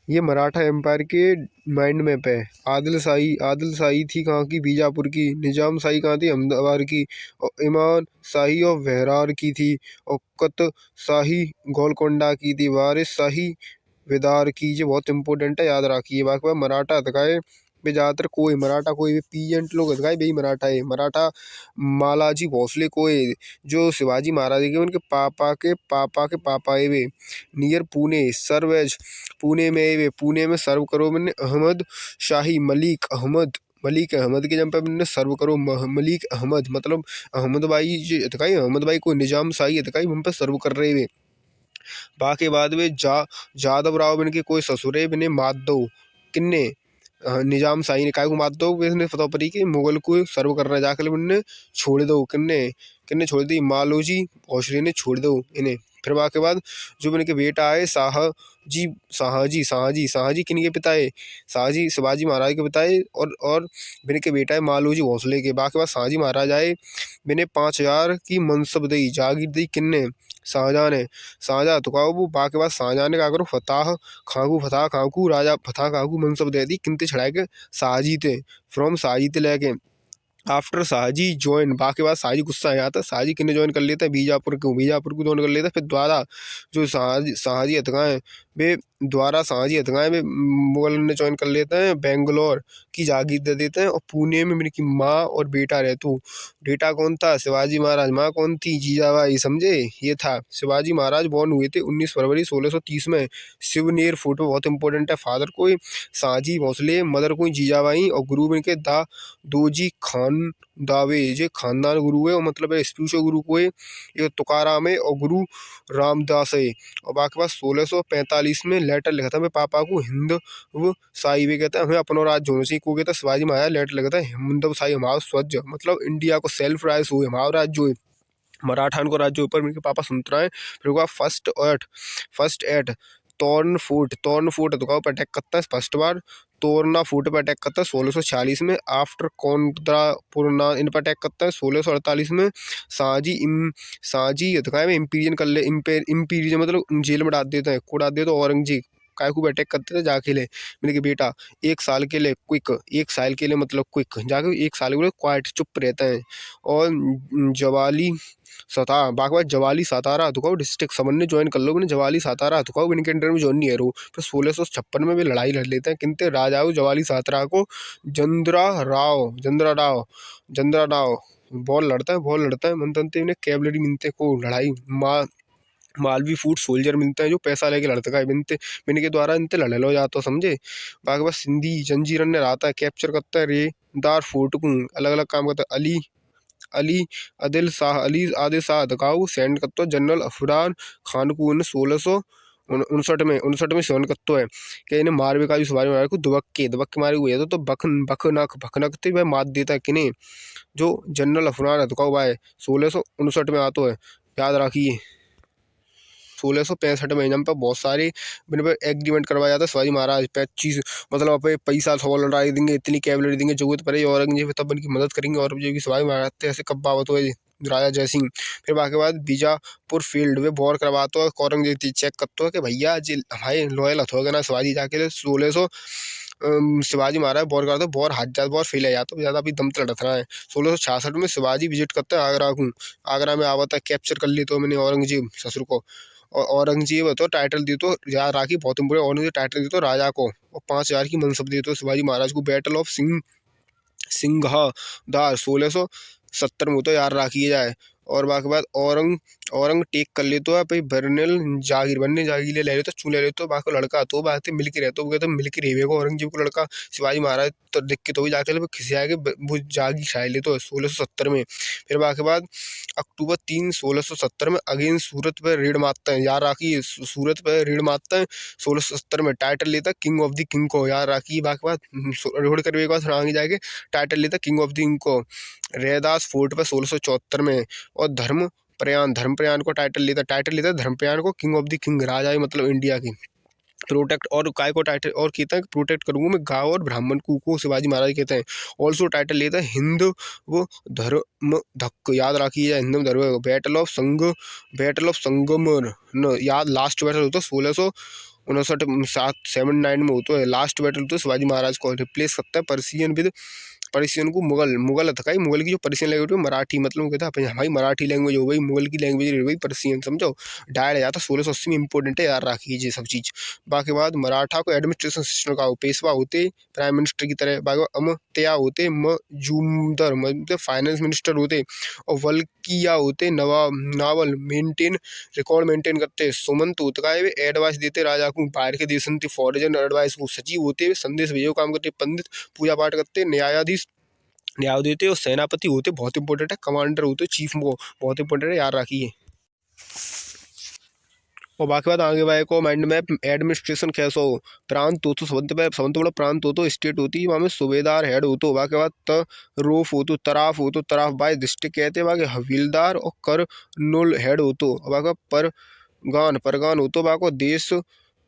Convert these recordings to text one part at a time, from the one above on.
ये मराठा एम्पायर के mind map है। आदिल शाही थी कहाँ की, बीजापुर की। निजाम शाही कहाँ थी, अहमदाबाद की। और इमाम शाही और वेरार की थी। और कुतुब शाही गोलकोंडा की थी। वारिस शाही विदार की। ये बहुत इंपॉर्टेंट है, याद रखिए। बाकी बात मराठा दिखाए वे ज्यादातर कोई मराठा कोई भी पीजेंट लोग दिखाए वही मराठा है। मराठा मालाजी भोसले कोई जो शिवाजी महाराज के उनके पापा है वे। नियर पुणे सर्वेज पुणे में है वे। पुणे में सर्व करो मैंने अहमद शाही मलिक अहमद के जम पे मैंने सर्व करो मलिक अहमद मतलब अहमद भाई जो दिखाई अहमद भाई को निजाम शाही दिखाई हम पे सर्व कर रहे वे। बाके बाद में जादव राव बिन के कोई ससुरे बिने माधव किन्ने निजाम शाही ने काय को माधव इसने पता पड़ी कि मुगल को सर्व करना जाकर बिनने छोड़ दो किन्ने किन्ने छोड़ दी मालोजी भोसले ने छोड़ दो इन्हें। फिर बाके बाद जो बिन के बेटा है शाहजी किन के पिता है, शाहजी शिवाजी महाराज के पिता है। और बिन के बेटा है मालोजी भोसले के। बाके बाद शाहजी महाराज आए बिने 5,000 की मनसब दी जागीर दी किन्ने शाहजहां ने। शाहजहां तो कहो वो बाके बाद शाहजहां ने क्या करो फतह खां को राजा फतह खां को मनसब दे दी किनते छड़ाए के शाहजी थे। फ्रॉम शाहजी थे लेके आफ्टर शाहजी ज्वाइन बाके बाद शाहजी गुस्सा आया था शाहजी किन्ने ज्वाइन कर लेता है बीजापुर को ज्वाइन कर लेता है। फिर द्वारा जो शाहजी हथगाए वे शाहजी हथगाए वे मुगल ने ज्वाइन कर लेते हैं। बेंगलोर की जागीर दे देते हैं और पुणे में मेरी माँ और बेटा रहतू। बेटा कौन था, शिवाजी महाराज। माँ कौन थी, जीजाबाई। समझे, ये था। शिवाजी महाराज बॉर्न हुए थे 19 फरवरी 1630 में। शिवनेर फोटो बहुत इंपॉर्टेंट है। फादर कोई शाहजी भोसले, मदर कोई जीजाबाई और गुरु इनके दोजी खान दावे। ये खानदान गुरु है और मतलब है स्पिरिचुअल गुरु को है ये तुकाराम है और गुरु रामदास है। और बाकी बात 1645 में लेटर लिखा था मैं पापा को हिंद वो साई भी कहता है हमें अपना राज्य होना चाहिए को कहता शिवाजी महाराज लेटर लिखा था हिंद साई हमारा स्वज्य मतलब इंडिया को सेल्फ राइज हुए हमारा राज्य हुए मराठान को राज्य ऊपर मेरे पापा सुनता है। फिर हुआ फर्स्ट एट टॉर्न फोर्ट दुकाओ पर अटैक करता है फर्स्ट बार। तोरना फोर्ट पर अटैक करता है 1646 में। आफ्टर कौंद्रापुरना इन पर अटैक करता है 1648 में। साजी इम्पीरियन कर ले इम्पीरियन मतलब जेल में डाल देता है को डाल देता है औरंगजेब काय को अटैक करते थे जाके ले मेरे के बेटा 1 साल के लिए मतलब क्विक जाके 1 साल के लिए क्वाइट चुप रहता है। और जवाली जवाली सातारा हथुकाऊ डिस्ट्रिक्ट समन्वय ज्वाइन कर लो मैंने जवाली सातारा हथुकाऊ इनके अंडर में ज्वाइन नहीं है रो। फिर 1656 में भी लड़ाई लड़ लेते हैं किनते राजाओं जवाली सातारा को जंद्रा राव बॉल लड़ता है मनतंते इन्हें कैवलरी मिलते को लड़ाई मालवी फूट सोल्जर मिलता है जो पैसा लेके लड़ता है बिनते बिन के द्वारा इनते लड़ लो जाता समझे। बाकी बस सिंधी जंजीरन ने रहता है कैप्चर करता है रेदार फोर्ट को अलग अलग काम करता है। अली आदिल शाह दकाऊ सेंड करते जनरल अफरान खान को उन्हें 1659 में सेवन करते है कि इन्हें मारवे का सवारी मारे को दुबक के मारे हुए तो भखनक थे वह मार देता है किन्हें जो जनरल अफरान दकाऊ भाई 1659 में आता है याद रखिए। 1665 में जब पर बहुत सारे एग्रीमेंट करवाया जाता शिवाजी महाराज 25 मतलब अपने पैसा सवाल लड़ाई देंगे इतनी कैवलरी देंगे जरूरत पड़े औरंगजेब तब उनकी मदद करेंगे और जो शिवाजी महाराज ऐसे कब्बावत हुए राजा जयसिंह। फिर बाकी बाद बीजापुर फील्ड में वॉर करवाते हो औरंगजेब चेक करते हो कि भैया जी हमारे लॉयल हो ना शिवाजी जाके 1600 शिवाजी महाराज वॉर करते वॉर हजार वॉर फेल है जाता ज़्यादा अभी दम तक रहा है। 1666 में शिवाजी विजिट करते हैं आगरा को आगरा में आवता कैप्चर कर ली तो मैंने औरंगजेब ससुर को और औरंगजेब तो टाइटल दी तो याद राखी बहुत इंपोर्टेंट औरंगजेब टाइटल दी तो राजा को और 5,000 की मनसब दी तो शिवाजी महाराज को। बैटल ऑफ सिंघादार 1670 में होता है याद रखिए जाए। और बाकी बाद औरंग टेक कर ले तो भाई बनने जागीर ले लेते चू ले लेते बाकी लड़का तो बात मिलके रहते वो कहते मिलके रहेगा औरंगजेब को लड़का शिवाजी महाराज तो दिख के तो भी जाके खिसिया के वो जागी खाए ले तो 1670 में। फिर बाकी बाद अक्टूबर 3 1670 में अगेन सूरत पर रेड मारता है याद रखिए सूरत पर रेड मारता है 1670 में टाइटल लेता किंग ऑफ द किंग को याद रखिए। बाकी बाद रोड करवे के बाद आगे जाके टाइटल लेता किंग ऑफ द किंग को रैदास फोर्ट पर 1674 में। और धर्मप्रयाण को टाइटल लेता धर्मप्रयाण को किंग ऑफ द किंग राजा मतलब इंडिया की प्रोटेक्ट और काय को टाइटल और कहता है प्रोटेक्ट करूंगा मैं गाँव और ब्राह्मण को शिवाजी महाराज कहते हैं। ऑल्सो टाइटल लेता है हिंद वो धर्म धक्क याद रखिए हिंदू धर्म बैटल ऑफ संगमर याद लास्ट बैटल होता है 59 779 में होता है लास्ट बैटल। तो शिवाजी महाराज को रिप्लेस करता है पर्सियन विद पर्शियन को मुगल था। मुगल की जो पर्शियन लैंग्वेज है मराठी, मतलब कहता है हमारी मराठी लैंग्वेज हो गई, मुगल की लैंग्वेज हो गई पर्शियन, समझो। डायड जाता 1680 में इंपॉर्टेंट है, याद रखिए ये सब चीज़। बाकी बाद मराठा को एडमिनिस्ट्रेशन सिस्टम का पेशवा होते प्राइम मिनिस्टर की तरह, बाकी अमत्या होते मजूमदार मतलब फाइनेंस मिनिस्टर होते, और वल्किया होते नावल मेंटेन रिकॉर्ड मेंटेन करते, सुमंत होते का एडवाइस देते राजा को, बाहर के देश फॉरेन एडवाइस को, सचिव होते संदेश भेजो काम करते, पंडित पूजा पाठ करते, न्यायाधीश न्याय देते, और सेनापति होते बहुत इंपॉर्टेंट है, कमांडर होते चीफ वो बहुत इंपॉर्टेंट है, याद रखिए। और बाकी बात आगे भाई को माइंड मैप एडमिनिस्ट्रेशन कैसा हो, प्रांत हो तो सबंत बड़ा प्रांत हो तो स्टेट होती है, वहाँ में सूबेदार हेड हो तो, बाकी बात रोफ हो तो तराफ हो तो तराफ बाई डिस्ट्रिक्ट कहते हैं, बाकी हवीलदार और कर्नूल हेड हो तो, बाकी परगान हो तो, बाकी देश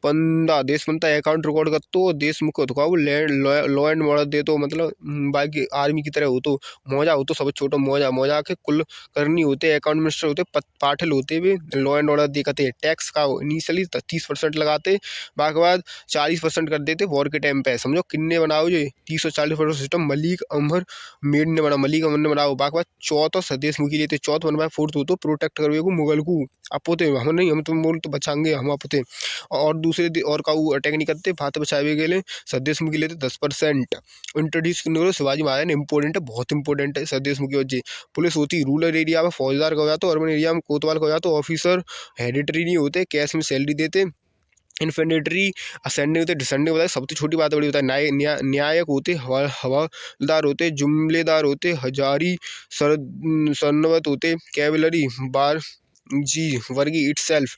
देश पंता अकाउंट रिकॉर्ड कर तो, देश मुख्य होता वो लॉ एंड मॉडल दे तो, मतलब बाकी आर्मी की तरह हो तो, मौजा हो तो सब छोटा मौजा के कुल करनी होते, अकाउंट मिनिस्टर होते, पाटिल होते भी लॉ एंड ऑर्डर दिखाते, टैक्स का इनिशियली 30% लगाते, बाकी बाद 40% कर देते वॉर के टाइम पे, समझो किन्ने बनाओ ये 30-40% सिस्टम मलिक अमर मेड ने बना, मलिक अमर ने बनाओ। बाकी बाद चौथा सदेश मुखी लेते, चौथ बनवाए, फोर्थ हो तो प्रोटेक्ट करोगे को मुगल को अपोते, हम नहीं, हम तुम बोल तो बचाएंगे हम अपोते, और दूसरे और का अटैक नहीं करते, भात बचावे के लिए सदेश मुखी लेते 10%। इंट्रोड्यूस करने को शिवाजी महाराज ने इंपॉर्टेंट है, बहुत इंपॉर्टेंट है सदेश मुखी वजह। पुलिस होती रूरल एरिया में फौजदार का हो जाता, अर्बन एरिया में कोतवाल का हो जाता, ऑफिसर हेरिटरी नहीं होते, कैश में सैलरी देते, इन्फेंट्री असेंडिंग होते, डिसेंडिंग बताए, सबसे छोटी बात बड़ी बताए, न्यायक होते, हवालदार होते, जुमलेदार होते, हजारी सरनवत होते, कैवलरी बार जी वर्गी इट सेल्फ,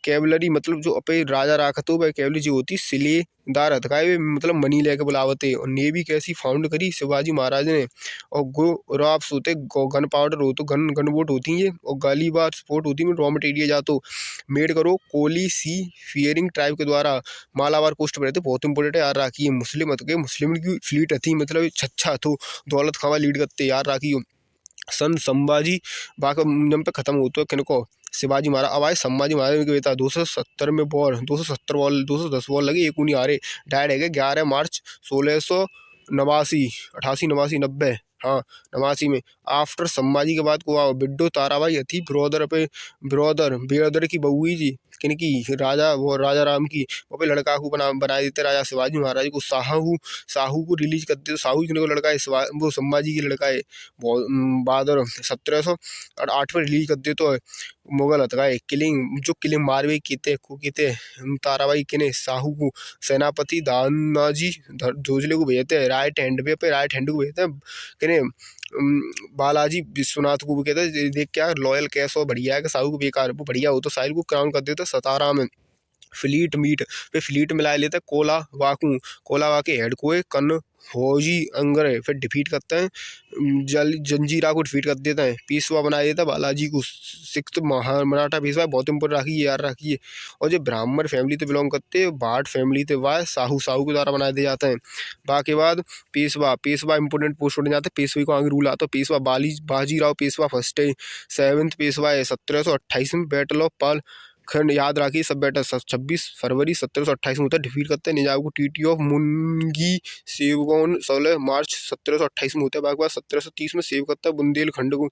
कैवलरी मतलब जो अपे राजा राखत हो वह कैवलरी जी होती, सिलेदार हथकाए मतलब मनी लेके बुलावते, और नेवी कैसी फाउंड करी शिवाजी महाराज ने, और गो राफ्स होते, गन पाउडर हो तो गन बोट होती हैं, और गालीबार स्पोर्ट होती है, रॉ मटेरियल जातो मेड करो कोली सी फियरिंग ट्राइब के द्वारा मालाबार कोस्ट पर रहते, बहुत इंपॉर्टेंट है, याद रखिए। मुस्लिम के मुस्लिम की फ्लीट थी, मतलब छच्छा थो दौलत खावा लीड करते, याद रखिए। सन संभाजी बाका जम पे खत्म होते है किनको शिवाजी महाराज, अब आए संभाजी महाराज के बेटा 270 में बॉल 270 बॉल 210 बॉल लगे, एक उन्हीं हारे, डायड है 11 मार्च 1689 88 89 90, हाँ 89 में। आफ्टर संभाजी के बाद को आओ बिड्डो ताराबाई थी ब्रदर पे ब्रदर की बहू जी किनकी राजा वो राजा राम की, वो पे लड़का को बना देते राजा शिवाजी महाराज को, साहू को रिलीज करते, तो साहू को लड़का है वो संभाजी की लड़का है, बहादुर 1708 में रिलीज कर दे तो मुगल हथगाए किलिंग मारवे कीते ताराबाई किने साहू को सेनापति दानाजी भोसले को भेजते हैं, राइट हैंड को भेजते हैं किने बालाजी विश्वनाथ को भी कहते हैं, देख क्या लॉयल कैस हो बढ़िया है कि साहू को बेकार वो बढ़िया हो तो साहिल को क्राउन कर देते 17 में। फ्लीट मिला लेते कोला वाके हेड को कन फौजी अंग्रे फिर डिफीट करते हैं, जंजीरा को डिफीट कर देते हैं, पेशवा बना देता है बालाजी को, सिक्स मराठा पेशवा बहुत इंपॉर्टेंट रखिए, यार रखिए। और जो ब्राह्मण फैमिली से बिलोंग करते हैं भाट फैमिली से वाह साहू के द्वारा बनाए दिए जाते हैं। बाकी बाद पेशवा इंपॉर्टेंट पोस्ट बन जाते हैं, पेशवे को आगे रूल आता है, पेशवा बाजीराव पेशवा फर्स्ट है, 7th पेशवा है 1728 में बैटल ऑफ पाल खंड, याद रखिए सब बैटल 26 फरवरी 1728 में होता है, डिफीट करते हैं निजाम को, टीटी ऑफ मुनगी सेवगॉन 16 मार्च 1728 में होता है, बाकी बाद 1730 में सेव करता है बुंदेलखंड को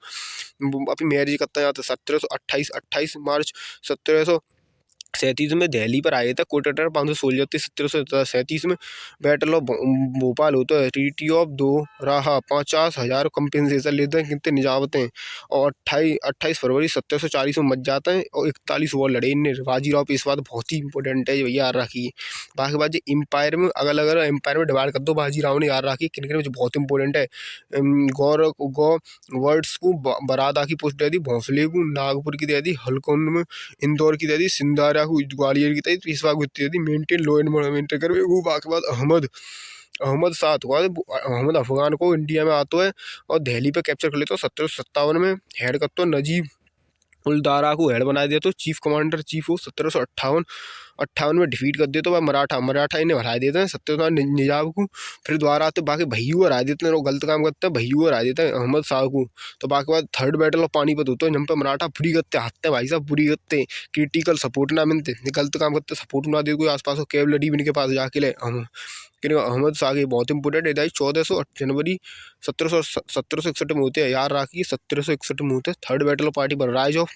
अपनी मैरिज करता है, यहाँ तो 1728 मार्च 1737 में दिल्ली पर आए थे, कोटेटर 516 थे 1737 में। बैटल ऑफ भोपाल होता है, ट्रीटी ऑफ दो राहा 50,000 कंपेंसेशन लेते हैं कितने निजामतें, और 28 फरवरी 1740 में मच जाता है, और 41 वॉर लड़े इनने बाजीराव पेशवा, तो बहुत ही इंपॉर्टेंट है भैया, याद रखिए। बाकी बात एम्पायर में अगर एम्पायर में डिवाइड कर दो बाजीराव ने, याद रखिए किन में बहुत इंपॉर्टेंट है, गौ वर्ड्स को बरादा की पोस्ट दे दी, भोंसले को नागपुर की दे दी, हल्कोन में इंदौर की दे दी, सिंधारा को ग्वालियर की दे दी, पेशवा को दे दी, मेंटेन लॉ एंड मेंटेन कर वो। बाकी बाद अहमद साथ हुआ, अहमद अफगान को इंडिया में आता है और दिल्ली पे कैप्चर कर लेता है 1757 में, हेड करता है उलदारा को हेड बना दिया तो चीफ कमांडर चीफ को 1758 में डिफीट कर दिया। तो भाई मराठा इन्हें हरा देते हैं सत्यनारायण निजाम को। फिर दोबारा आते बाकी भैयू हरा देते हैं, वो गलत काम करते हैं, भैयू हरा देते हैं अहमद शाह को। तो बाकी बाद थर्ड बैटल ऑफ पानीपत होता है, जहाँ पे मराठा पूरी करते हारते हैं भाई साहब, पूरी करते क्रिटिकल सपोर्ट ना मिलते, गलत काम करते, सपोर्ट ना दे कोई आसपास हो, कैवलरी भी इनके पास जाके ले हम अहमद शाह की बहुत इंपोर्टेंट है। 1400 जनवरी 1761 में होते हैं, यार राखी 1761 में होते हैं। थर्ड बैटल ऑफ पार्टी पर rise of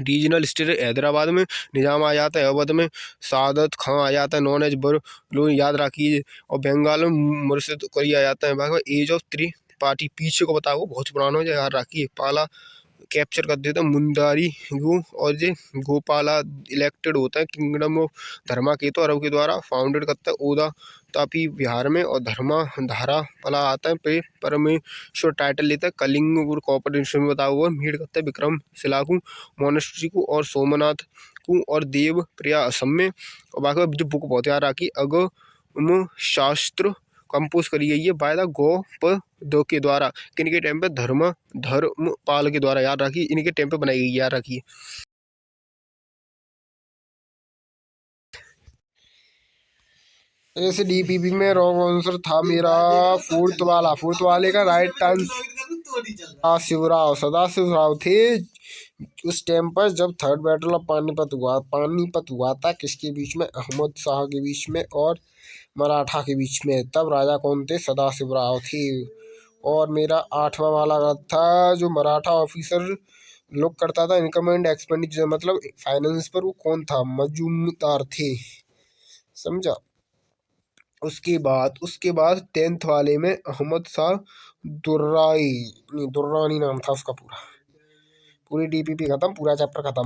regional state Hyderabad में निजाम आ जाता है, अवध में सादत खां आ जाता है, नॉन एज बर लोग याद रखिए। और बंगाल में मुर्शिद कोरी आ जाता है। बाकी एज ऑफ थ्री पार्टी पीछे को बताओ बहुत पुराना हो जाए, याद रखिए। पाला कैप्चर कर देता है मुंदारी गो, और ये गोपाला इलेक्टेड होता है किंगडम ऑफ धर्मा केतु अरब के द्वारा फाउंडेड करता है ओदा तापी बिहार में। और धर्मा धारा पला आता है पे परमेश्वर टाइटल लेता है। कलिंग और कॉपर में बताया हुआ मीट करता है विक्रम शिला को, मोनेस्ट्री को और सोमनाथ को और देव प्रिया असम में। और बाकी जो बुक बहुत याद रखी अगम शास्त्र कंपोज करी गई है बाय द गौपद के द्वारा, किनके टाइम पे धर्मपाल के द्वारा, याद रखिए इनके टाइम पे बनाई गई, याद रखिए। SDPP में रॉन्ग आंसर था मेरा फोर्थ वाले का राइट आंसर सदाशिव राव थे उस टाइम पर जब थर्ड बैटल ऑफ पानीपत हुआ था। किसके बीच में? अहमद शाह के बीच में और मराठा के बीच में। तब राजा कौन थे? सदाशिव राव थे। और मेरा 8वां वाला था जो मराठा ऑफिसर लुक करता था इनकम एंड एक्सपेंडिचर मतलब फाइनेंस पर, वो कौन था? मजूमदार थे, समझा। उसके बाद 10th वाले में अहमद शाह दुर्रानी नाम था उसका। पूरी DPP खत्म, पूरा चैप्टर खत्म।